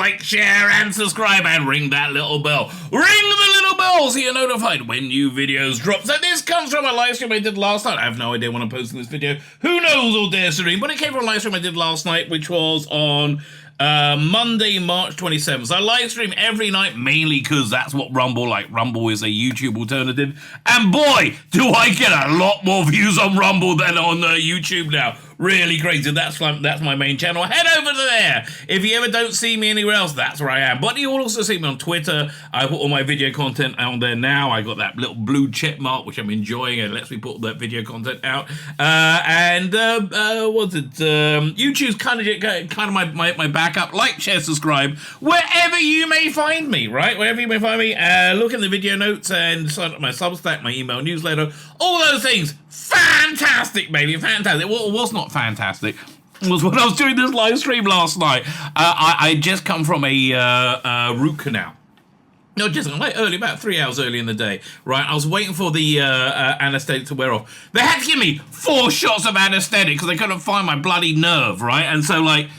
like, share, and subscribe, and ring that little bell. Ring the little bell so you're notified when new videos drop. So this comes from a live stream I did last night. I have no idea when I'm posting this video. Who knows or dare stream? But it came from a live stream I did last night, which was on Monday, March 27th. So I live stream every night, mainly because that's what Rumble, like Rumble is a YouTube alternative. And boy, do I get a lot more views on Rumble than on YouTube now. Really crazy. That's my main channel. Head over to there. If you ever don't see me anywhere else, that's where I am. But you will also see me on Twitter. I put all my video content out there now. I got that little blue check mark, which I'm enjoying. It lets me put that video content out. YouTube's kind of my backup. Like, share, subscribe, wherever you may find me, right? Wherever you may find me. Look in the video notes and sign up my Substack, my email newsletter, all those things. Fantastic, baby, fantastic. What was not fantastic was when I was doing this live stream last night. I just come from a root canal. No, just like early, about 3 hours early in the day, right? I was waiting for the anesthetic to wear off. They had to give me 4 shots of anesthetic because they couldn't find my bloody nerve, right? And so, like,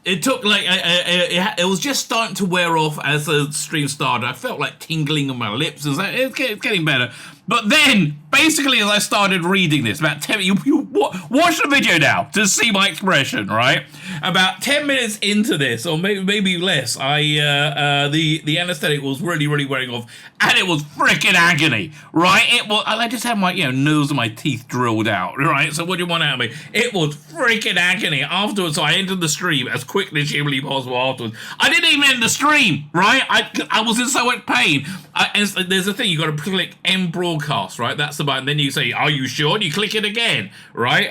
it took, like, it was just starting to wear off as the stream started. I felt like tingling on my lips. It's getting better. But then, basically, as I started reading this, about 10, you watch the video now to see my expression, right? About 10 minutes into this, or maybe less, the anesthetic was really wearing off, and it was freaking agony, right? It was. I just had my nose and my teeth drilled out, right? So what do you want out of me? It was freaking agony. Afterwards, so I entered the stream as quickly as humanly possible. Afterwards, I didn't even end the stream, right? I was in so much pain. And there's a thing, you got to click end broadcast, right? That's the button. Then you say, "Are you sure?" And you click it again, right?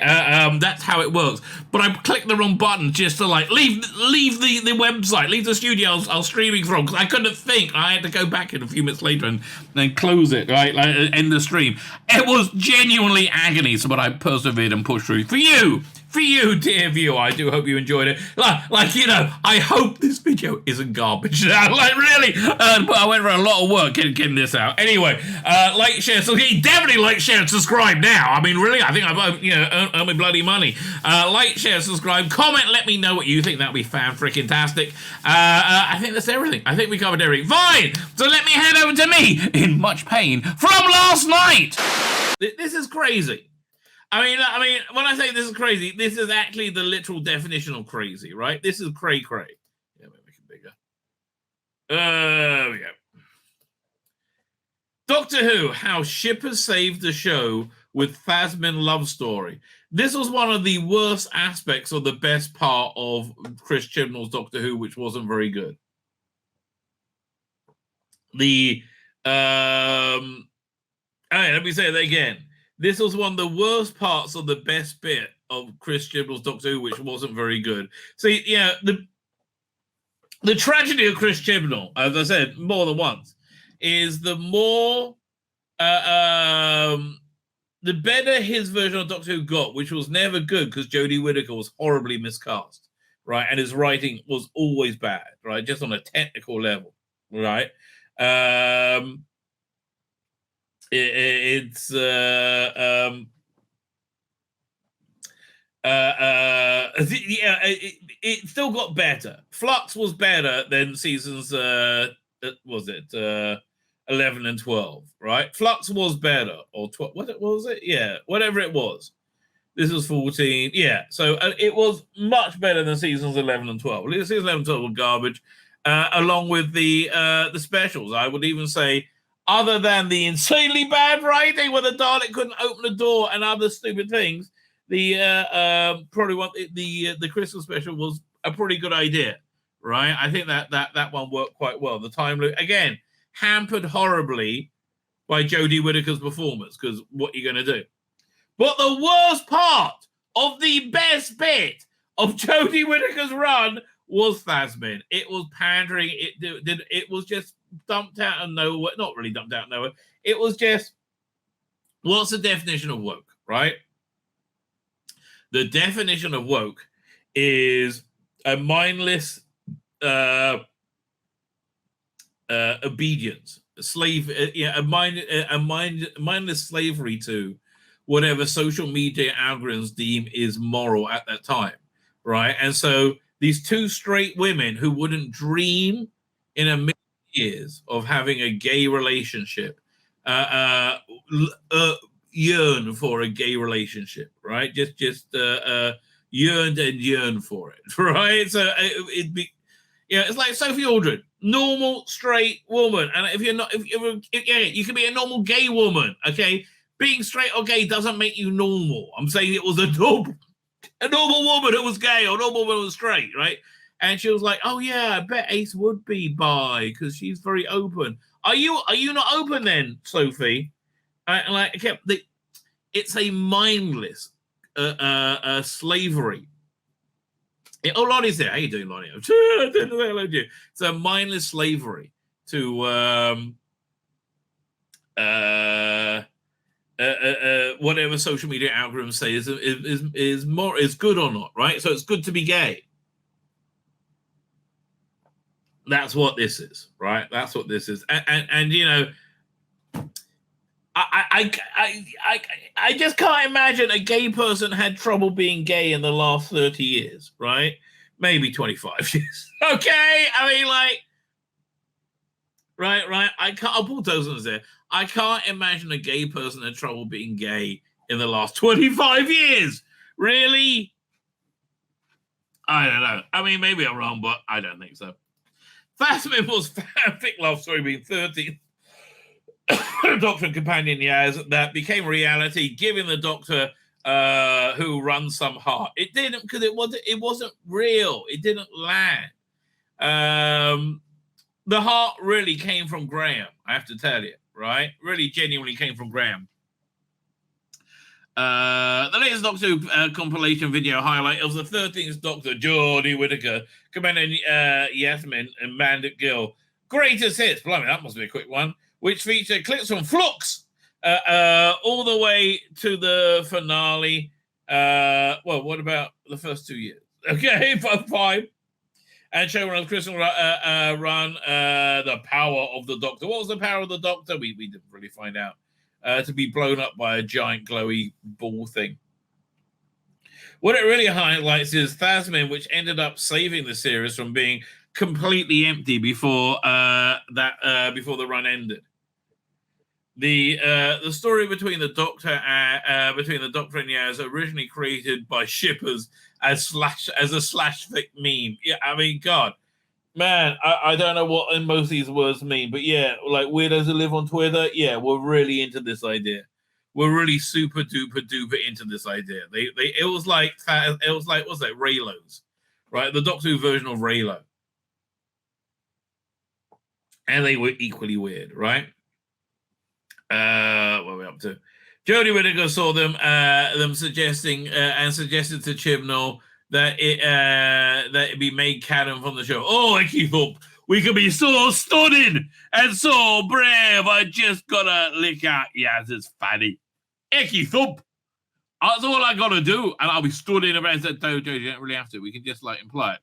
That's how it works. But I clicked the wrong button just to like leave the website, leave the studio I was streaming from, because I couldn't think. I had to go back in a few minutes later and then close it, right? Like end the stream. It was genuinely agony, so but I persevered and pushed through for you. For you, dear viewer, I do hope you enjoyed it. I hope this video isn't garbage. Like, really, but I went for a lot of work getting this out. Anyway, like, share, so definitely like, share, and subscribe now. I mean, really, I think I've earned my bloody money. Like, share, subscribe, comment, let me know what you think. That'd be fan-freaking-tastic. I think that's everything. I think we covered everything. Fine. So let me head over to me in much pain from last night. This is crazy. I mean, when I say this is crazy, this is actually the literal definition of crazy, right? This is cray-cray. Yeah, let me make it bigger. There we go. Doctor Who, how shippers saved the show with THASMIN love story. This was one of the worst aspects of the best part of Chris Chibnall's Doctor Who, which wasn't very good. Let me say that again. This was one of the worst parts of the best bit of Chris Chibnall's Doctor Who, which wasn't very good. See, the tragedy of Chris Chibnall, as I said more than once, is the more, the better his version of Doctor Who got, which was never good because Jodie Whittaker was horribly miscast, right? And his writing was always bad, right? Just on a technical level, right? It still got better. Flux was better than seasons 11 and 12, right? Flux was better, or 12. What was it? Yeah, whatever it was. This was 14. Yeah, so it was much better than seasons 11 and 12. Seasons 11 and 12 were garbage, along with the specials. I would even say, other than the insanely bad writing where the Dalek couldn't open the door and other stupid things, the Christmas special was a pretty good idea, right? I think that one worked quite well. The time loop, again, hampered horribly by Jodie Whittaker's performance, because what are you going to do? But the worst part of the best bit of Jodie Whittaker's run was THASMIN. It was pandering. It was just dumped out of nowhere. Not really dumped out of nowhere. It was just, what's the definition of woke, right? The definition of woke is a mindless obedience, mindless slavery to whatever social media algorithms deem is moral at that time, right? And so These two straight women who wouldn't dream in a million years of having a gay relationship yearn for a gay relationship, right? Just yearned and yearned for it, right? So it'd be, it's like Sophie Aldred, normal straight woman, and if you're not, you can be a normal gay woman, okay? Being straight or gay doesn't make you normal. I'm saying it was a normal woman who was gay or a normal woman who was straight, right? And she was like, "Oh yeah, I bet Ace would be bi because she's very open." Are you not open then, Sophie? It's a mindless slavery. Oh, Lonnie's there. How you doing, Lonnie? It's a mindless slavery to whatever social media algorithms say is good or not, right? So it's good to be gay. That's what this is, right? That's what this is, and you know, I just can't imagine a gay person had trouble being gay in the last 30 years, right? Maybe 25 years. Okay, I mean, like, right. I'll put those there. I can't imagine a gay person had trouble being gay in the last 25 years. Really? I don't know. I mean, maybe I'm wrong, but I don't think so. THASMIN was fanfic love story being 13. Doctor and companion Yaz that became reality, giving the Doctor who runs some heart. It didn't, because it wasn't real. It didn't land. The heart really came from Graham, I have to tell you, right? Really genuinely came from Graham. The latest Doctor Who compilation video highlight of the 13th Doctor, Jodie Whittaker, Commander Yasmin, and Bandit Gill. Greatest hits, blimey, that must be a quick one, which featured clips from Flux all the way to the finale. Well, what about the first 2 years? Okay, 5. And showrunner Crystal run The Power of the Doctor. What was the power of the Doctor? We didn't really find out. To be blown up by a giant glowy ball thing. What it really highlights is THASMIN, which ended up saving the series from being completely empty before the run ended. The story between the Doctor and Yaz, originally created by shippers as a slash fic meme. Yeah, I mean, God, man, I don't know what most of these words mean, but yeah, like weirdos who live on Twitter, yeah, we're really into this idea. We're really super duper duper into this idea. It was like what's that, Raylos, right? The Doctor Who version of Raylo, and they were equally weird, right? What are we up to? Jodie Whittaker saw them suggesting and suggested to Chibnall that it be made canon from the show. Oh, Icky Thorpe, we could be so stunning and so brave. I just gotta lick out Yaz's fanny. Icky Thorpe. That's all I gotta do, and I'll be stunning around that dojo. You don't really have to. We can just like imply it.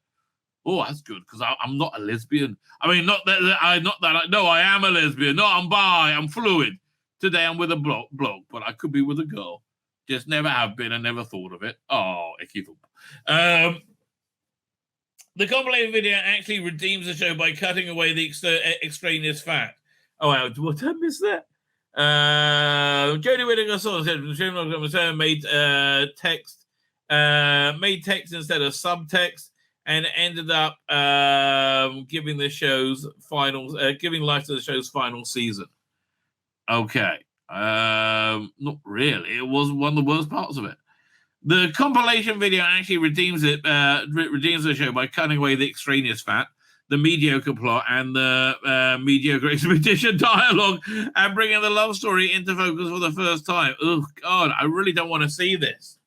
Oh, that's good, because I'm not a lesbian. I mean, no, I am a lesbian. No, I'm bi. I'm fluid. Today I'm with a bloke, but I could be with a girl. Just never have been and never thought of it. Oh, Icky Thump. The compilation video actually redeems the show by cutting away the extraneous fat. Oh, what I missed that? Jodie Whittaker saw said made text instead of subtext, and ended up giving life to the show's final season. Okay. Not really. It was one of the worst parts of it. The compilation video actually redeems the show by cutting away the extraneous fat, the mediocre plot, and the mediocre expedition dialogue, and bringing the love story into focus for the first time. Oh, God, I really don't want to see this.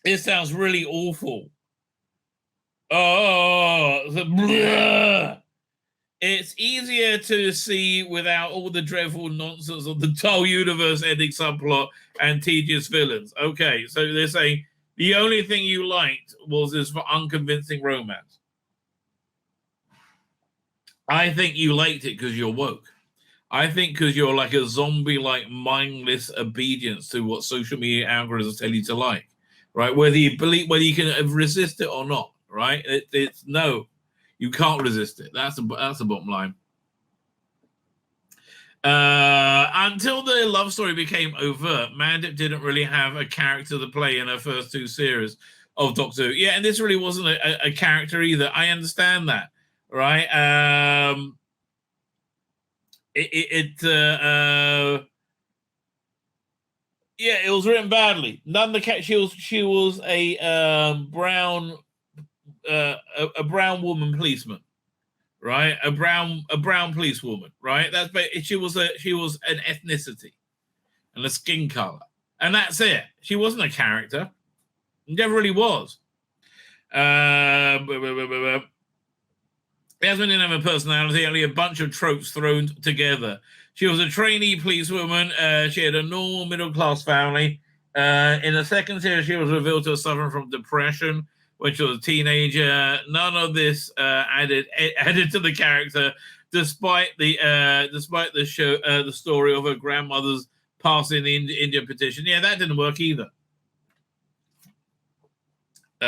It sounds really awful. Oh, it's easier to see without all the dreadful nonsense of the Tull universe ending subplot and tedious villains. Okay, so they're saying the only thing you liked was this unconvincing romance. I think you liked it because you're woke. I think because you're like a zombie-like mindless obedience to what social media algorithms tell you to like. right? Whether you can resist it or not, right? It's no, you can't resist it. That's the bottom line. Until the love story became overt, Mandip didn't really have a character to play in her first 2 series of Doctor Who. Yeah, and this really wasn't a character either. I understand that, right? Yeah, it was written badly. None of the cat. She was a brown a brown woman policeman, right? A brown police woman, right? She was an ethnicity and a skin color, and that's it. She wasn't a character. Never really was. Yasmin didn't have a personality, only a bunch of tropes thrown together. She was a trainee policewoman. She had a normal middle-class family. In the second series, she was revealed to have suffered from depression when she was a teenager. None of this added to the character, despite the show, the story of her grandmother's passing the Indian petition. Yeah, that didn't work either. We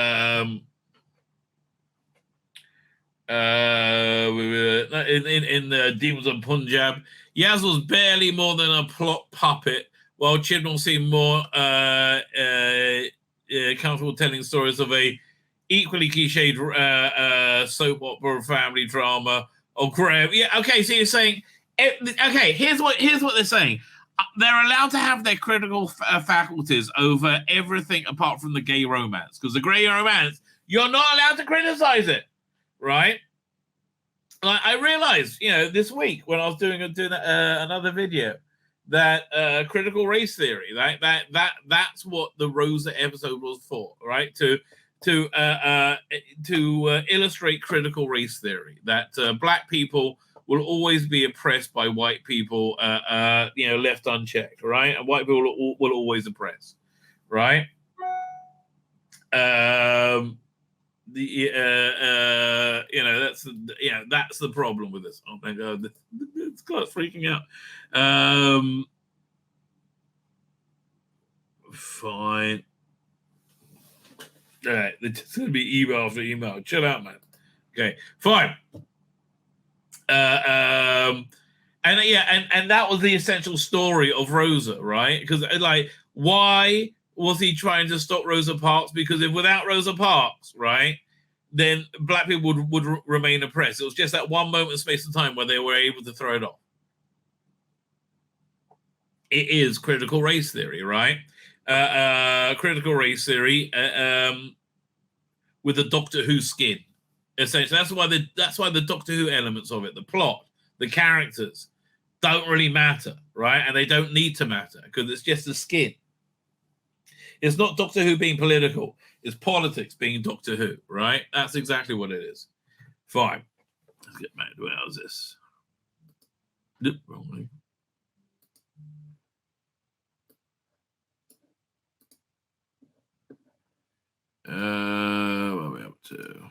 were in the Demons of Punjab. Yaz was barely more than a plot puppet, while Chibnall seemed more comfortable telling stories of a equally cliched soap opera, family drama, or grave. Yeah, okay. So you're saying, okay. Here's what they're saying. They're allowed to have their critical faculties over everything apart from the gay romance, because the gay romance, you're not allowed to criticize it. Right, I realized, this week when I was doing another video, that critical race theory, right? That's what the Rosa episode was for, right? To illustrate critical race theory, that black people will always be oppressed by white people, left unchecked, right? And white people will always oppress, right? That's the problem with this. Oh my god, it's freaking out. Fine. All right, it's gonna be email after email. Chill out, man. Okay, fine. And that was the essential story of Rosa, right? Because why was he trying to stop Rosa Parks? Because without Rosa Parks, right, then black people would remain oppressed. It was just that one moment of space and time where they were able to throw it off. It is critical race theory, right? Critical race theory with the Doctor Who skin. Essentially, that's why the Doctor Who elements of it, the plot, the characters, don't really matter, right? And they don't need to matter because it's just the skin. It's not Doctor Who being political. It's politics being Doctor Who, right? That's exactly what it is. Fine. Let's get back to how's this. Nope, wrong way. What are we up to?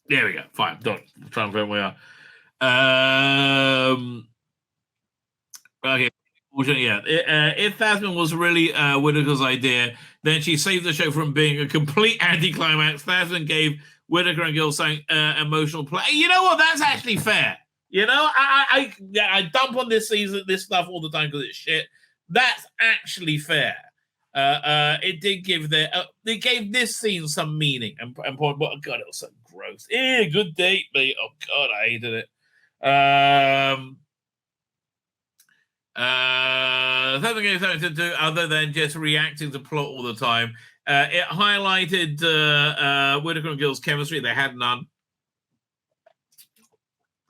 There we go. Fine. Done. I'm trying to figure out where we are. Okay. Yeah. If THASMIN was really Whittaker's idea, then she saved the show from being a complete anticlimax. THASMIN gave Whittaker and Gill something emotional play. You know what? That's actually fair. I dump on this stuff all the time because it's shit. That's actually fair. It did give they gave this scene some meaning and point. But God, it was so gross. Good date, mate. Oh God, I hated it. Something to do other than just reacting to plot all the time. It highlighted Whittaker and Gill's chemistry. They had none.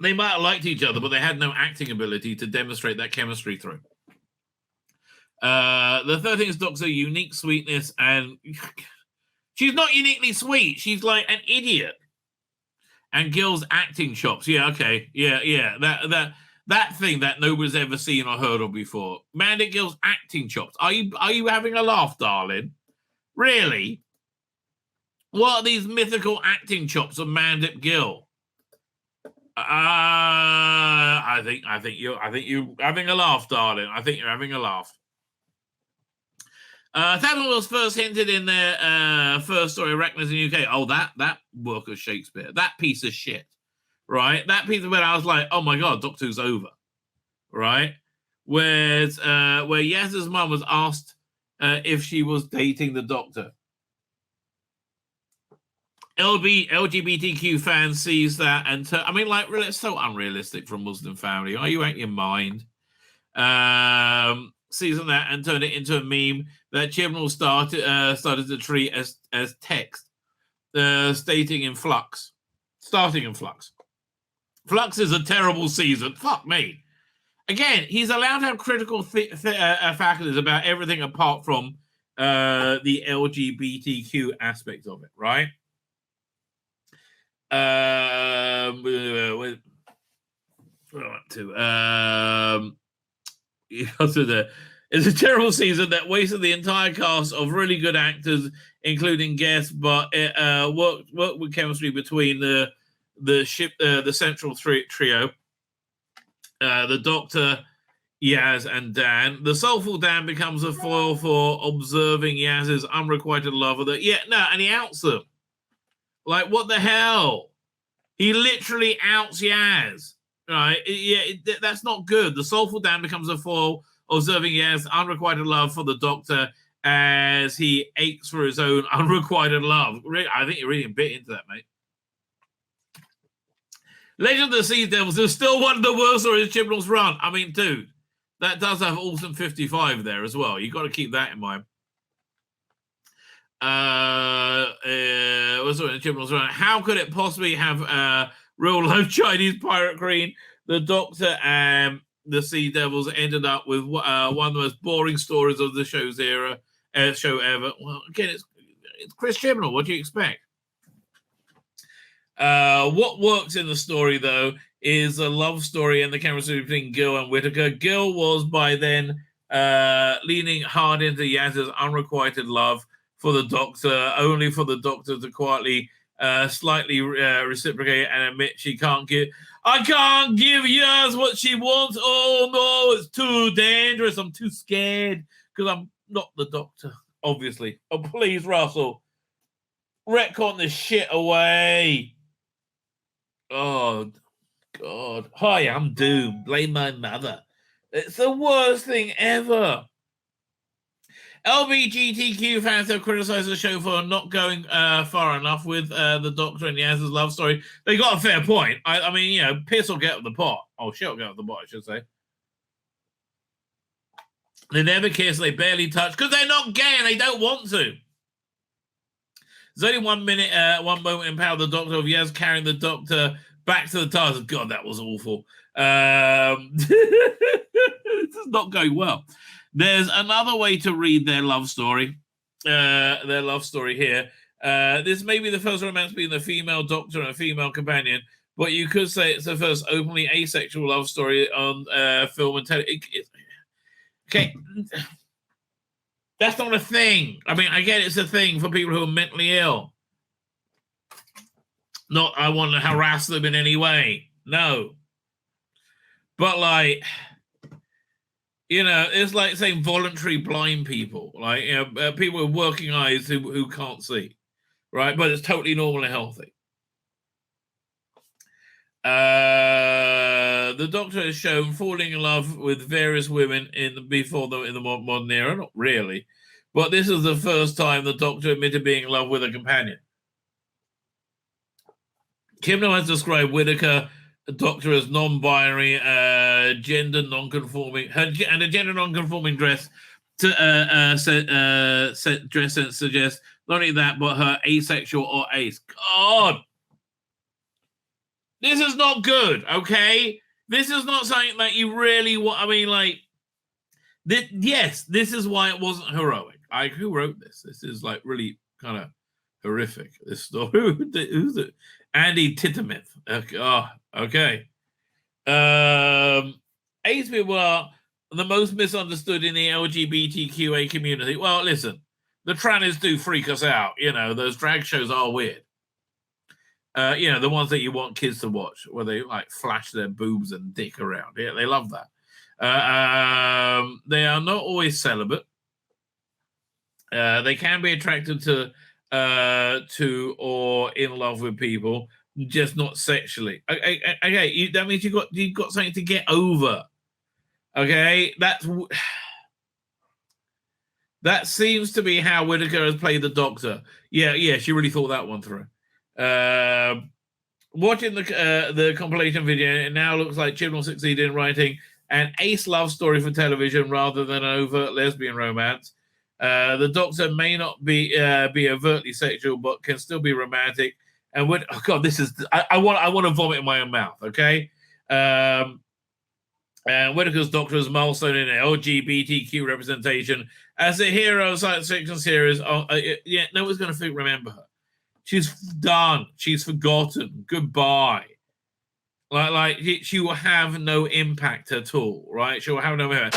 They might have liked each other, but they had no acting ability to demonstrate that chemistry through. The third thing is Doctor's unique sweetness, and she's not uniquely sweet. She's like an idiot. And Gill's acting chops. Yeah, okay. Yeah. That thing that nobody's ever seen or heard of before. Mandip Gill's acting chops. Are you having a laugh, darling? Really? What are these mythical acting chops of Mandip Gill? I think you're having a laugh, darling. I think you're having a laugh. THASMIN was first hinted in their first story, Arachnids in the UK. Oh, that work of Shakespeare, that piece of shit, right? That piece of it, I was like, oh my god, Doctor Who's over, right? Where Yaz's mum was asked if she was dating the Doctor. LGBTQ fan sees that and I mean, like, really, it's so unrealistic for a Muslim family. Are you out of your mind? Sees that and turned it into a meme that Chibnall started to treat as text, starting in flux. Flux is a terrible season. Fuck me. Again, he's allowed to have critical faculties about everything apart from the LGBTQ aspect of it, right? It's a terrible season that wasted the entire cast of really good actors, including guests, but it worked with chemistry between the central trio, the Doctor, Yaz, and Dan. The soulful Dan becomes a foil for observing Yaz's unrequited love of and he outs them. Like, what the hell? He literally outs Yaz. Right? That's not good. The soulful Dan becomes a foil, observing Yaz's unrequited love for the Doctor as he aches for his own unrequited love. I think you're reading a bit into that, mate. Legend of the Sea Devils is still one of the worst stories Chibnall's run. I mean, dude, that does have Awesome 55 there as well. You've got to keep that in mind. How could it possibly have real life Chinese pirate queen? The Doctor and the Sea Devils ended up with one of the most boring stories of the show's show ever. Well, again, it's Chris Chibnall. What do you expect? What works in the story, though, is a love story and the chemistry between Gil and Whittaker. Gil was by then leaning hard into Yaz's unrequited love for the Doctor, only for the Doctor to quietly, slightly reciprocate and admit I can't give Yaz what she wants. Oh, no, it's too dangerous. I'm too scared because I'm not the Doctor, obviously. Oh, please, Russell, retcon this shit away. Oh, God. Hi, I'm doomed. Blame my mother. It's the worst thing ever. LGBTQ fans have criticized the show for not going far enough with the Doctor and Yaz's love story. They got a fair point. I mean, piss will get up the pot. Oh, shit will get up the pot, I should say. They never kiss, they barely touch, because they're not gay and they don't want to. There's only 1 minute, one moment in Power of the Doctor of Yaz carrying the Doctor back to the TARDIS. God, that was awful. This is not going well. There's another way to read their love story. Here. This may be the first romance between a female Doctor and a female companion, but you could say it's the first openly asexual love story on film and television. Okay. That's not a thing. I mean, I get it's a thing for people who are mentally ill. Not I want to harass them in any way. No. But, like, it's like saying voluntary blind people. Like, people with working eyes who can't see. Right? But it's totally normal and healthy. The Doctor has shown falling in love with various women in the modern era. Not really, but this is the first time the Doctor admitted being in love with a companion. Chibnall has described Whittaker, the Doctor, as non-binary, gender non-conforming, and a gender non-conforming dress dress sense suggests not only that, but her asexual or ace. God. This is not good, okay? This is not something that you really want. I mean, like, yes, this is why it wasn't heroic. Who wrote this? This is, like, really kind of horrific, this story. Who's it? Andy Tittermith. Okay. Ace people are the most misunderstood in the LGBTQA community. Well, listen, the trannies do freak us out. Those drag shows are weird. The ones that you want kids to watch, where they like flash their boobs and dick around. Yeah, they love that. They are not always celibate. They can be attracted to or in love with people, just not sexually. Okay, that means you've got something to get over. Okay, that seems to be how Whitaker has played the Doctor. Yeah, she really thought that one through. Watching the compilation video, it now looks like Chibnall succeeded in writing an ace love story for television rather than an overt lesbian romance. The Doctor may not be overtly sexual, but can still be romantic. And oh god, this is I want to vomit in my own mouth. Okay. And Whitaker's Doctor is a milestone in LGBTQ representation as a hero of science fiction series. No one's going to remember her. She's done. She's forgotten. Goodbye. Like she will have no impact at all, right? She will have no impact.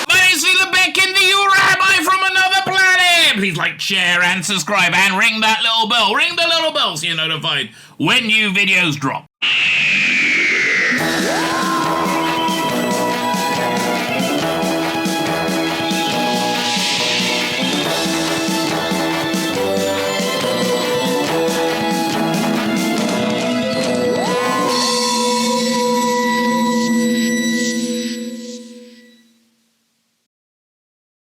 My name's Tzvi Lebetkin, the Rabbi from another planet. Please like, share, and subscribe, and ring that little bell. Ring the little bell so you're notified when new videos drop.